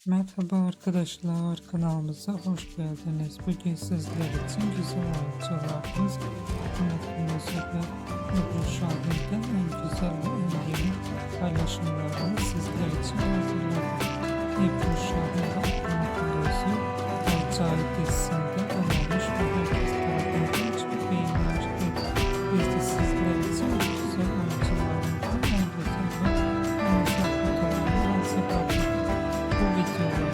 Merhaba arkadaşlar, kanalımıza hoş geldiniz. Bugün sizler için güzel oyuncularımız Ahmet Mesut ve Ebru Şahin'den en güzel ve en yeni paylaşımlarını sizler için hazırladık. Ebru Şahin ve Ahmet Mesut Olcay dizisinde oynamış ve herkes tarafından çok beğenilmişti. Biz de sizler için bu güzel oyuncularımızdan en güzel ve en güzel fotoğrafları hazırladık. Bu videoları